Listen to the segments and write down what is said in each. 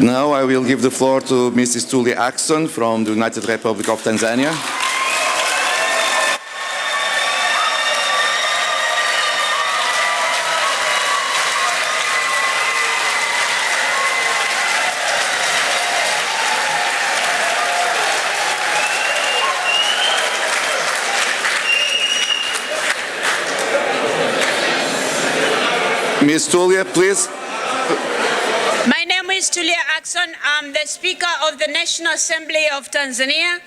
Now I will give the floor to Mrs. Tulia from the United Republic of Tanzania. Ms. Tulia, please. My name is Tulia. I'm the Speaker of the National Assembly of Tanzania.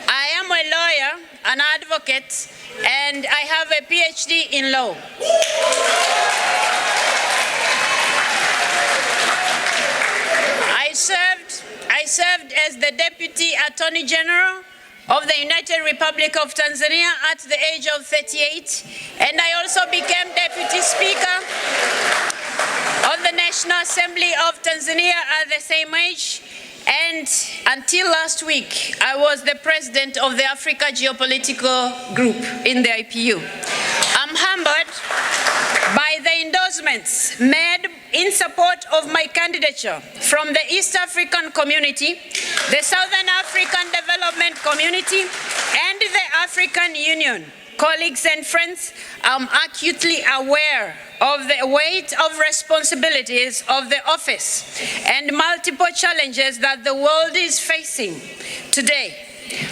I am a lawyer, an advocate, and I have a PhD in law. I served as the Deputy Attorney General of the United Republic of Tanzania at the age of 38, and I also became Deputy Speaker of the National Assembly of Tanzania at the same age, and until last week, I was the President of the Africa Geopolitical Group in the IPU. I'm humbled by the endorsements made in support of my candidature from the East African Community, the Southern African Development Community, and the African Union. Colleagues and friends, I'm acutely aware of the weight of responsibilities of the office and multiple challenges that the world is facing today,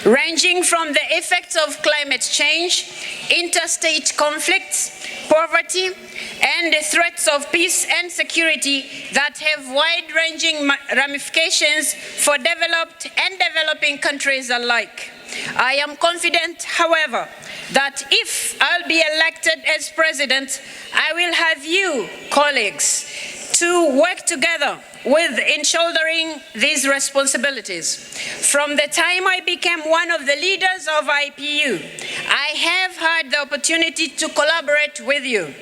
ranging from the effects of climate change, interstate conflicts, poverty, and the threats of peace and security that have wide-ranging ramifications for developed and developing countries alike. I am confident, however, that if I'll be elected as president, I will have you, colleagues, to work together in shouldering these responsibilities. From the time I became one of the leaders of IPU, I have had the opportunity to collaborate with you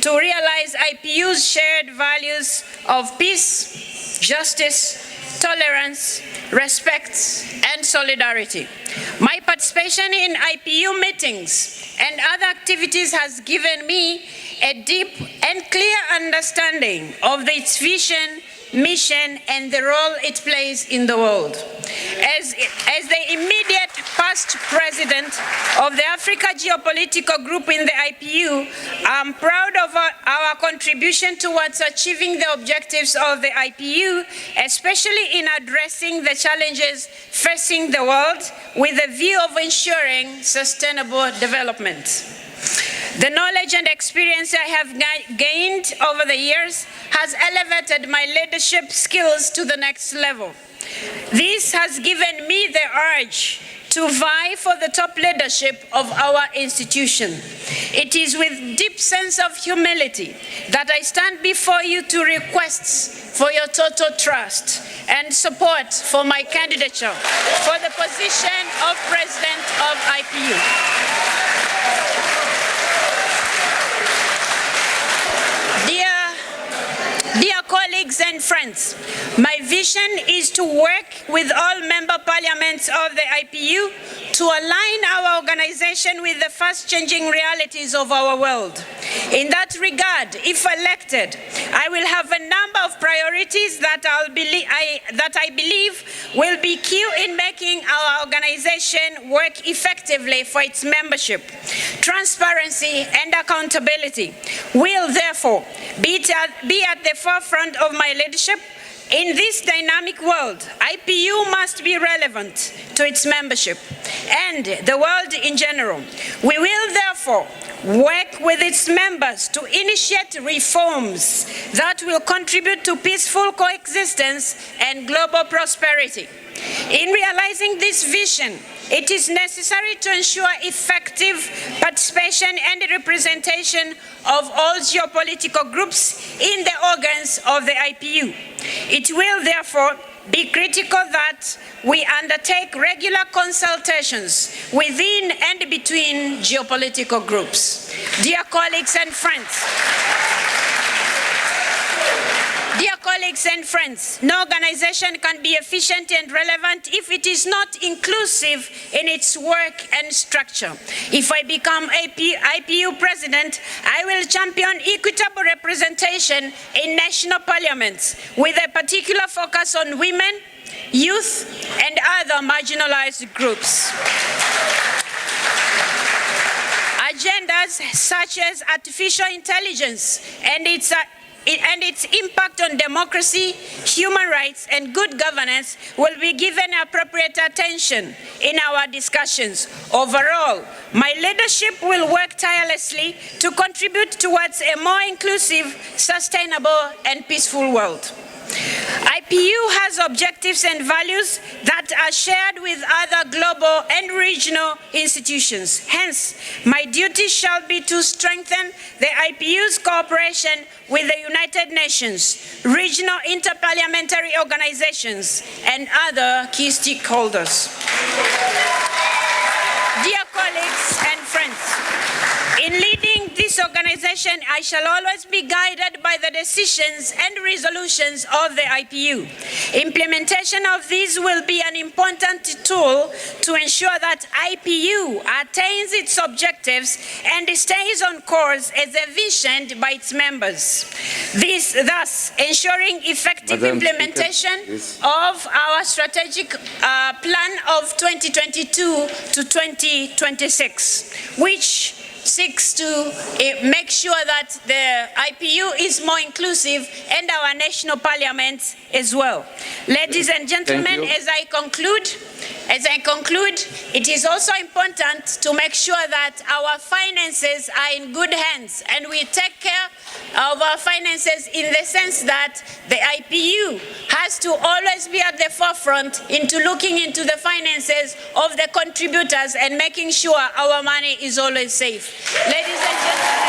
to realize IPU's shared values of peace, justice, tolerance, respect, and solidarity. My participation in IPU meetings and other activities has given me a deep and clear understanding of its vision, mission, and the role it plays in the world. As the immediate past president of the Africa Geopolitical Group in the IPU, I'm proud of our contribution towards achieving the objectives of the IPU, especially in addressing the challenges facing the world with a view of ensuring sustainable development. The knowledge and experience I have gained over the years has elevated my leadership skills to the next level. This has given me the urge to vie for the top leadership of our institution. It is with deep sense of humility that I stand before you to request for your total trust and support for my candidature for the position of President of IPU. Dear colleagues and friends, my vision is to work with all member parliaments of the IPU to align our organization with the fast-changing realities of our world. In that regard, if elected, I will have a number of priorities that I believe will be key in making our organization work effectively for its membership. Transparency and accountability will therefore be at the forefront of my leadership. In this dynamic world, IPU must be relevant to its membership and the world in general. We will therefore work with its members to initiate reforms that will contribute to peaceful coexistence and global prosperity. In realizing this vision, it is necessary to ensure effective participation and representation of all geopolitical groups in the organs of the IPU. It will therefore be critical that we undertake regular consultations within and between geopolitical groups. Dear colleagues and friends, Dear colleagues and friends, no organization can be efficient and relevant if it is not inclusive in its work and structure. If I become IPU president, I will champion equitable representation in national parliaments with a particular focus on women, youth, and other marginalized groups. Agendas such as artificial intelligence and its impact on democracy, human rights, and good governance will be given appropriate attention in our discussions. Overall, my leadership will work tirelessly to contribute towards a more inclusive, sustainable, and peaceful world. IPU has objectives and values that are shared with other global and regional institutions. Hence, my duty shall be to strengthen the IPU's cooperation with the United Nations, regional interparliamentary organizations, and other key stakeholders. Dear colleagues and friends, in leading this organization, I shall always be guided by the decisions and resolutions of the IPU. Implementation of these will be an important tool to ensure that IPU attains its objectives and stays on course as envisioned by its members. This thus ensuring effective implementation of our strategic plan of 2022 to 2026, which seeks to make sure that the IPU is more inclusive and our national parliaments as well. Ladies and gentlemen, as I conclude, it is also important to make sure that our finances are in good hands and we take care of our finances in the sense that the IPU has to always be at the forefront into looking into the finances of the contributors and making sure our money is always safe. Ladies and gentlemen,